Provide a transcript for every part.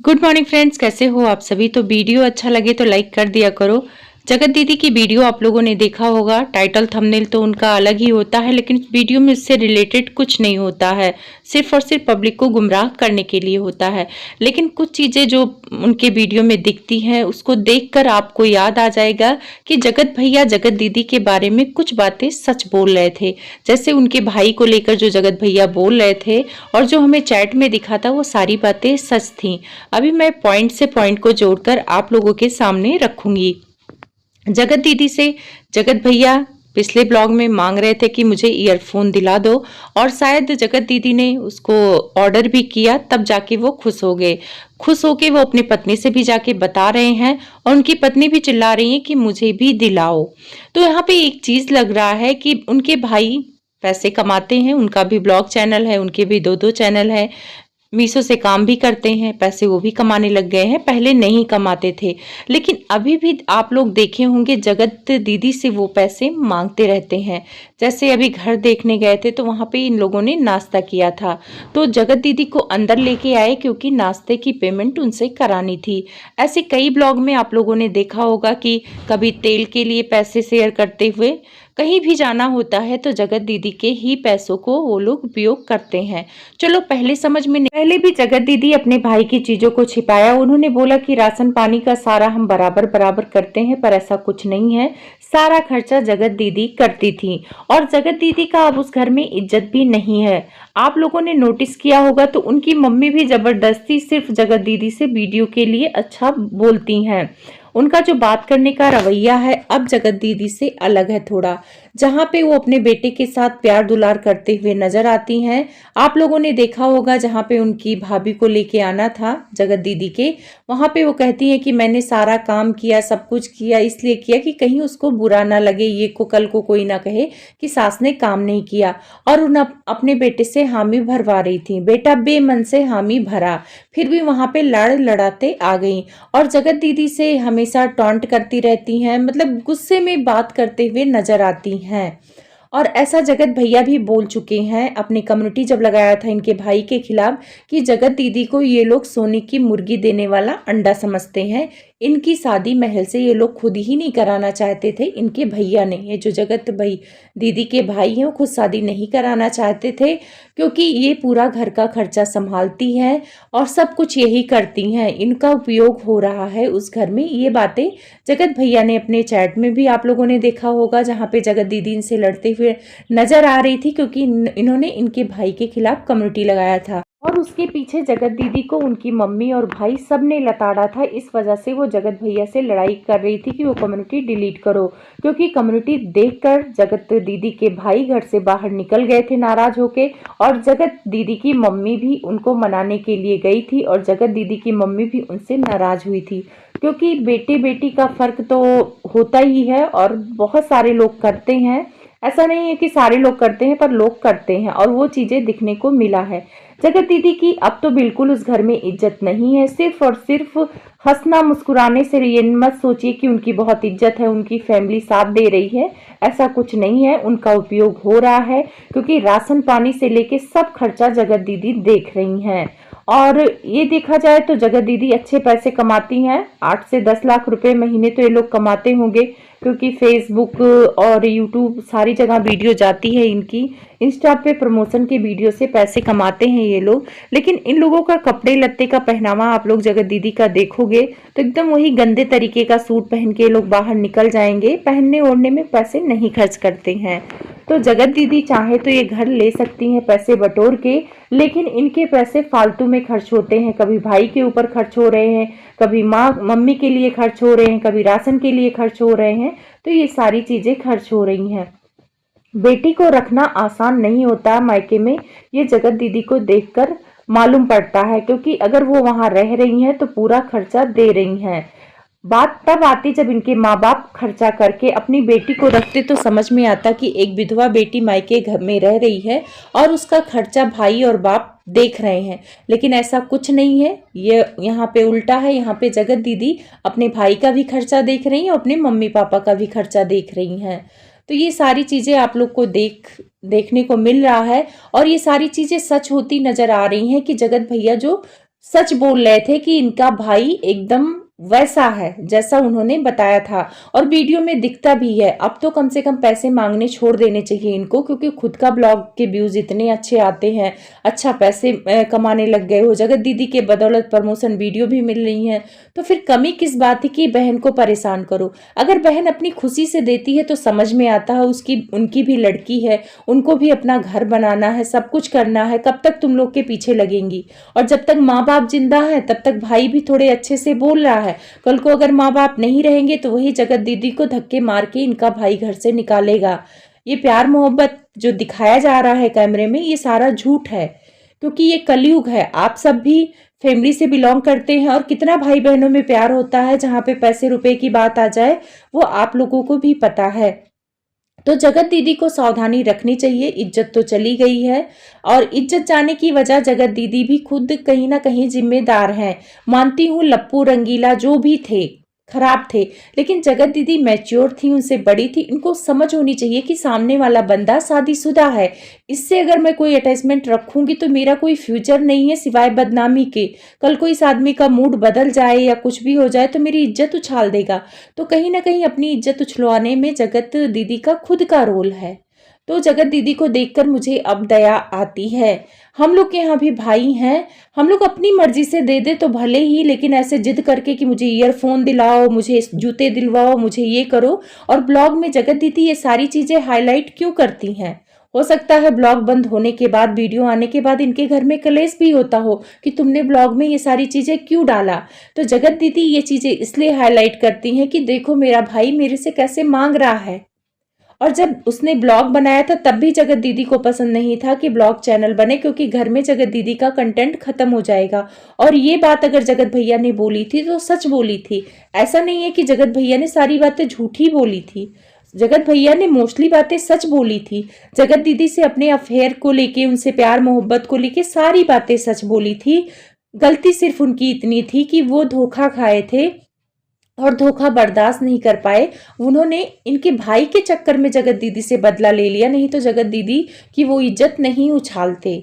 Good morning friends, कैसे हो आप सभी। तो वीडियो अच्छा लगे तो लाइक कर दिया करो। जगत दीदी की वीडियो आप लोगों ने देखा होगा, टाइटल थंबनेल तो उनका अलग ही होता है, लेकिन इस वीडियो में इससे रिलेटेड कुछ नहीं होता है। सिर्फ और सिर्फ पब्लिक को गुमराह करने के लिए होता है। लेकिन कुछ चीज़ें जो उनके वीडियो में दिखती हैं उसको देखकर आपको याद आ जाएगा कि जगत भैया जगत दीदी के बारे में कुछ बातें सच बोल रहे थे। जैसे उनके भाई को लेकर जो जगत भैया बोल रहे थे और जो हमें चैट में दिखा था वो सारी बातें सच थी। अभी मैं पॉइंट से पॉइंट को जोड़कर आप लोगों के सामने रखूंगी। जगत दीदी से जगत भैया पिछले ब्लॉग में मांग रहे थे कि मुझे ईयरफोन दिला दो, और शायद जगत दीदी ने उसको ऑर्डर भी किया, तब जाके वो खुश हो गए। खुश होके वो अपनी पत्नी से भी जाके बता रहे हैं और उनकी पत्नी भी चिल्ला रही है कि मुझे भी दिलाओ। तो यहाँ पे एक चीज लग रहा है कि उनके भाई पैसे कमाते हैं, उनका भी ब्लॉग चैनल है, उनके भी दो दो चैनल है, मीशो से काम भी करते हैं, पैसे वो भी कमाने लग गए हैं, पहले नहीं कमाते थे। लेकिन अभी भी आप लोग देखे होंगे जगत दीदी से वो पैसे मांगते रहते हैं। जैसे अभी घर देखने गए थे तो वहां पे इन लोगों ने नाश्ता किया था, तो जगत दीदी को अंदर लेके आए क्योंकि नाश्ते की पेमेंट उनसे करानी थी। ऐसे कई ब्लॉग में आप लोगों ने देखा होगा कि कभी तेल के लिए पैसे शेयर करते हुए, कहीं भी जाना होता है तो जगत दीदी के ही पैसों को वो लोग उपयोग करते हैं। चलो पहले समझ में नहीं, पहले भी जगत दीदी अपने भाई की चीजों को छिपाया। उन्होंने बोला कि राशन पानी का सारा हम बराबर बराबर करते हैं, पर ऐसा कुछ नहीं है। सारा खर्चा जगत दीदी करती थी और जगत दीदी का अब उस घर में इज्जत भी नहीं है। आप लोगों ने नोटिस किया होगा तो उनकी मम्मी भी जबरदस्ती सिर्फ जगत दीदी से वीडियो के लिए अच्छा बोलती हैं। उनका जो बात करने का रवैया है अब जगत दीदी से अलग है थोड़ा। जहाँ पे वो अपने बेटे के साथ प्यार दुलार करते हुए नजर आती हैं। आप लोगों ने देखा होगा जहाँ पे उनकी भाभी को लेके आना था जगत दीदी के, वहां पे वो कहती हैं कि मैंने सारा काम किया, सब कुछ किया, इसलिए किया कि कहीं उसको बुरा ना लगे, ये को कल को कोई ना कहे कि सास ने काम नहीं किया। और उन अपने बेटे से हामी भरवा रही थी। बेटा बेमन से हामी भरा, फिर भी वहां पे लड़ लड़ाते आ गई और जगत दीदी से हमेशा टॉन्ट करती रहती हैं, मतलब गुस्से में बात करते हुए नजर आती हैं। और ऐसा जगत भैया भी बोल चुके हैं अपनी कम्युनिटी जब लगाया था इनके भाई के खिलाफ कि जगत दीदी को ये लोग सोने की मुर्गी देने वाला अंडा समझते हैं। इनकी शादी महल से ये लोग खुद ही नहीं कराना चाहते थे, इनके भैया ने, ये जो जगत भाई दीदी के भाई हैं वो खुद शादी नहीं कराना चाहते थे, क्योंकि ये पूरा घर का खर्चा संभालती हैं और सब कुछ यही करती हैं, इनका उपयोग हो रहा है उस घर में। ये बातें जगत भैया ने अपने चैट में भी आप लोगों ने देखा होगा, जहाँ पे जगत दीदी इनसे लड़ते हुए नजर आ रही थी क्योंकि इन्होंने इनके भाई के खिलाफ कम्युनिटी लगाया था और उसके पीछे जगत दीदी को उनकी मम्मी और भाई सब ने लताड़ा था। इस वजह से वो जगत भैया से लड़ाई कर रही थी कि वो कम्युनिटी डिलीट करो, क्योंकि कम्युनिटी देखकर जगत दीदी के भाई घर से बाहर निकल गए थे नाराज होके, और जगत दीदी की मम्मी भी उनको मनाने के लिए गई थी और जगत दीदी की मम्मी भी उनसे नाराज हुई थी, क्योंकि बेटे बेटी का फर्क तो होता ही है और बहुत सारे लोग करते हैं। ऐसा नहीं है कि सारे लोग करते हैं, पर लोग करते हैं और वो चीजें दिखने को मिला है। जगत दीदी की अब तो बिल्कुल उस घर में इज्जत नहीं है। सिर्फ और सिर्फ हंसना मुस्कुराने से ये मत सोचिए कि उनकी बहुत इज्जत है, उनकी फैमिली साथ दे रही है, ऐसा कुछ नहीं है। उनका उपयोग हो रहा है क्योंकि राशन पानी से लेके सब खर्चा जगत दीदी देख रही हैं। और ये देखा जाए तो जगत दीदी अच्छे पैसे कमाती हैं, 8 से 10 लाख रुपए महीने तो ये लोग कमाते होंगे, क्योंकि फेसबुक और यूट्यूब सारी जगह वीडियो जाती है इनकी। इंस्टा पे प्रमोशन के वीडियो से पैसे कमाते हैं ये लोग। लेकिन इन लोगों का कपड़े लत्ते का पहनावा आप लोग जगत दीदी का देखोगे तो एकदम वही गंदे तरीके का सूट पहन के लोग बाहर निकल जाएंगे, पहनने ओढ़ने में पैसे नहीं खर्च करते हैं। तो जगत दीदी चाहे तो ये घर ले सकती हैं पैसे बटोर के, लेकिन इनके पैसे फालतू में खर्च होते हैं। कभी भाई के ऊपर खर्च हो रहे हैं, कभी माँ मम्मी के लिए खर्च हो रहे हैं, कभी राशन के लिए खर्च हो रहे हैं, तो ये सारी चीजें खर्च हो रही हैं। बेटी को रखना आसान नहीं होता मायके में, ये जगत दीदी को देखकर मालूम पड़ता है, क्योंकि अगर वो वहां रह रही हैं तो पूरा खर्चा दे रही हैं। बात तब आती जब इनके माँ बाप खर्चा करके अपनी बेटी को रखते, तो समझ में आता कि एक विधवा बेटी मायके घर में रह रही है और उसका खर्चा भाई और बाप देख रहे हैं। लेकिन ऐसा कुछ नहीं है, ये यहाँ पे उल्टा है। यहाँ पे जगत दीदी अपने भाई का भी खर्चा देख रही हैं और अपने मम्मी पापा का भी खर्चा देख रही हैं। तो ये सारी चीजें आप लोग को देखने को मिल रहा है और ये सारी चीजें सच होती नजर आ रही हैं कि जगत भैया जो सच बोल रहे थे कि इनका भाई एकदम वैसा है जैसा उन्होंने बताया था और वीडियो में दिखता भी है। अब तो कम से कम पैसे मांगने छोड़ देने चाहिए इनको, क्योंकि खुद का ब्लॉग के व्यूज इतने अच्छे आते हैं, अच्छा पैसे कमाने लग गए हो, जगत दीदी के बदौलत प्रमोशन वीडियो भी मिल रही हैं, तो फिर कमी किस बात है कि बहन को परेशान करो। अगर बहन अपनी खुशी से देती है तो समझ में आता है, उसकी उनकी भी लड़की है, उनको भी अपना घर बनाना है, सब कुछ करना है, कब तक तुम लोग के पीछे लगेंगी। और जब तक माँ बाप जिंदा है तब तक भाई भी थोड़े अच्छे से बोल रहा है। कल को अगर माँ बाप नहीं रहेंगे तो वही जगत दीदी को धक्के मार के इनका भाई घर से निकालेगा। ये प्यार मोहब्बत जो दिखाया जा रहा है कैमरे में, ये सारा झूठ है, क्योंकि ये कलयुग है। आप सब भी फैमिली से बिलोंग करते हैं और कितना भाई बहनों में प्यार होता है, जहां पे पैसे रुपए की बात आ जाए वो आप लोगों को भी पता है। तो जगत दीदी को सावधानी रखनी चाहिए। इज्जत तो चली गई है और इज्जत जाने की वजह जगत दीदी भी खुद कहीं ना कहीं जिम्मेदार हैं। मानती हूँ लप्पू रंगीला जो भी थे खराब थे, लेकिन जगत दीदी मैच्योर थी, उनसे बड़ी थी, इनको समझ होनी चाहिए कि सामने वाला बंदा शादीशुदा है। इससे अगर मैं कोई अटैचमेंट रखूंगी तो मेरा कोई फ्यूचर नहीं है सिवाय बदनामी के। कल को इस आदमी का मूड बदल जाए या कुछ भी हो जाए तो मेरी इज्जत उछाल देगा। तो कहीं ना कहीं अपनी इज्जत उछलवाने में जगत दीदी का खुद का रोल है। तो जगत दीदी को देखकर मुझे अब दया आती है। हम लोग के यहाँ भी भाई हैं, हम लोग अपनी मर्जी से दे दे तो भले ही, लेकिन ऐसे जिद करके कि मुझे ईयरफोन दिलाओ, मुझे जूते दिलवाओ, मुझे ये करो। और ब्लॉग में जगत दीदी ये सारी चीजें हाईलाइट क्यों करती हैं? हो सकता है ब्लॉग बंद होने के बाद, वीडियो आने के बाद इनके घर में कलेश भी होता हो कि तुमने ब्लॉग में ये सारी चीजें क्यों डाला। तो जगत दीदी ये चीजें इसलिए हाईलाइट करती हैं कि देखो मेरा भाई मेरे से कैसे मांग रहा है। और जब उसने ब्लॉग बनाया था तब भी जगत दीदी को पसंद नहीं था कि ब्लॉग चैनल बने, क्योंकि घर में जगत दीदी का कंटेंट खत्म हो जाएगा। और ये बात अगर जगत भैया ने बोली थी तो सच बोली थी। ऐसा नहीं है कि जगत भैया ने सारी बातें झूठी बोली थी, जगत भैया ने मोस्टली बातें सच बोली थी। जगत दीदी से अपने अफेयर को लेके, उनसे प्यार मोहब्बत को लेके सारी बातें सच बोली थी। गलती सिर्फ उनकी इतनी थी कि वो धोखा खाए थे और धोखा बर्दाश्त नहीं कर पाए। उन्होंने इनके भाई के चक्कर में जगत दीदी से बदला ले लिया, नहीं तो जगत दीदी की वो इज्जत नहीं उछालते।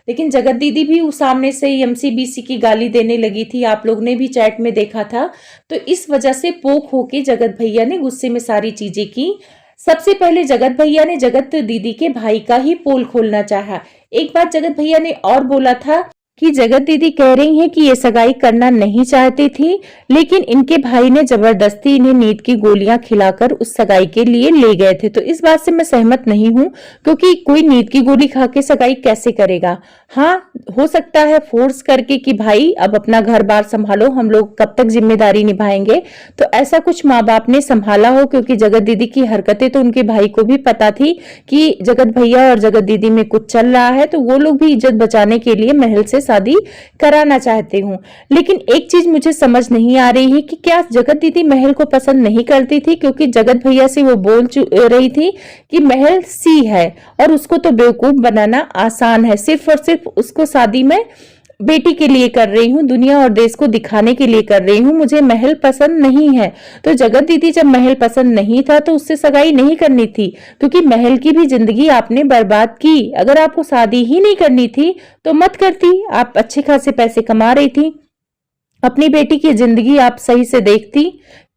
लेकिन जगत दीदी भी उस सामने से एमसीबीसी की गाली देने लगी थी, आप लोग ने भी चैट में देखा था। तो इस वजह से पोक होके जगत भैया ने गुस्से में सारी चीजें की। सबसे पहले जगत भैया ने जगत दीदी के भाई का ही पोल खोलना चाहा। एक बात जगत भैया ने और बोला था कि जगत दीदी कह रही हैं कि ये सगाई करना नहीं चाहती थी, लेकिन इनके भाई ने जबरदस्ती इन्हें नींद की गोलियां खिलाकर उस सगाई के लिए ले गए थे। तो इस बात से मैं सहमत नहीं हूं, क्योंकि कोई नींद की गोली खा के सगाई कैसे करेगा। हाँ, हो सकता है फोर्स करके कि भाई अब अपना घर बार संभालो, हम लोग कब तक जिम्मेदारी निभाएंगे, तो ऐसा कुछ माँ बाप ने संभाला हो। क्योंकि जगत दीदी की हरकतें तो उनके भाई को भी पता थी कि जगत भैया और जगत दीदी में कुछ चल रहा है, तो वो लोग भी इज्जत बचाने के लिए महल से शादी कराना चाहते हूँ। लेकिन एक चीज मुझे समझ नहीं आ रही है कि क्या जगत दीदी महल को पसंद नहीं करती थी, क्योंकि जगत भैया से वो बोल रही थी कि महल सी है और उसको तो बेवकूफ बनाना आसान है, सिर्फ और सिर्फ उसको शादी में बेटी के लिए कर रही हूँ, दुनिया और देश को दिखाने के लिए कर रही हूँ, मुझे महल पसंद नहीं है। तो जगत दीदी जब महल पसंद नहीं था तो उससे सगाई नहीं करनी थी, क्योंकि महल की भी जिंदगी आपने बर्बाद की। अगर आपको शादी ही नहीं करनी थी तो मत करती, आप अच्छे खासे पैसे कमा रही थी, अपनी बेटी की जिंदगी आप सही से देखती,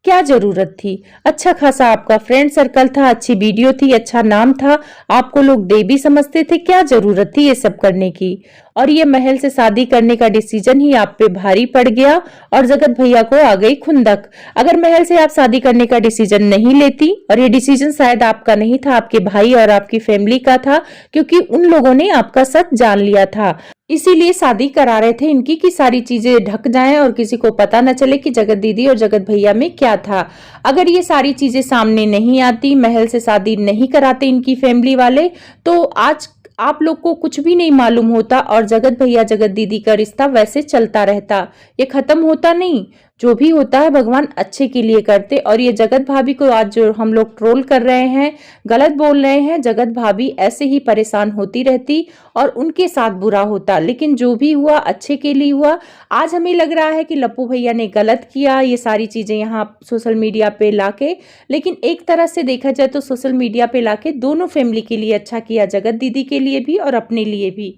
क्या जरूरत थी। अच्छा खासा आपका फ्रेंड सर्कल था, अच्छी वीडियो थी, अच्छा नाम था, आपको लोग देवी समझते थे, क्या जरूरत थी ये सब करने की। और ये महल से शादी करने का डिसीजन ही आप पे भारी पड़ गया और जगत भैया को आ गई खुंदक। अगर महल से आप शादी करने का डिसीजन नहीं लेती, और ये डिसीजन शायद आपका नहीं था, आपके भाई और आपकी फैमिली का था, क्योंकि उन लोगों ने आपका सच जान लिया था, इसीलिए शादी करा रहे थे इनकी कि सारी चीजें ढक जाएं और किसी को पता न चले कि जगत दीदी और जगत भैया में क्या था। अगर ये सारी चीजें सामने नहीं आती, महल से शादी नहीं कराते इनकी फैमिली वाले, तो आज आप लोग को कुछ भी नहीं मालूम होता और जगत भैया जगत दीदी का रिश्ता वैसे चलता रहता, ये खत्म होता नहीं। जो भी होता है भगवान अच्छे के लिए करते। और ये जगत भाभी को आज जो हम लोग ट्रोल कर रहे हैं, गलत बोल रहे हैं, जगत भाभी ऐसे ही परेशान होती रहती और उनके साथ बुरा होता, लेकिन जो भी हुआ अच्छे के लिए हुआ। आज हमें लग रहा है कि लप्पू भैया ने गलत किया ये सारी चीजें यहाँ सोशल मीडिया पे लाके, लेकिन एक तरह से देखा जाए तो सोशल मीडिया पे लाके दोनों फैमिली के लिए अच्छा किया, जगत दीदी के लिए भी और अपने लिए भी।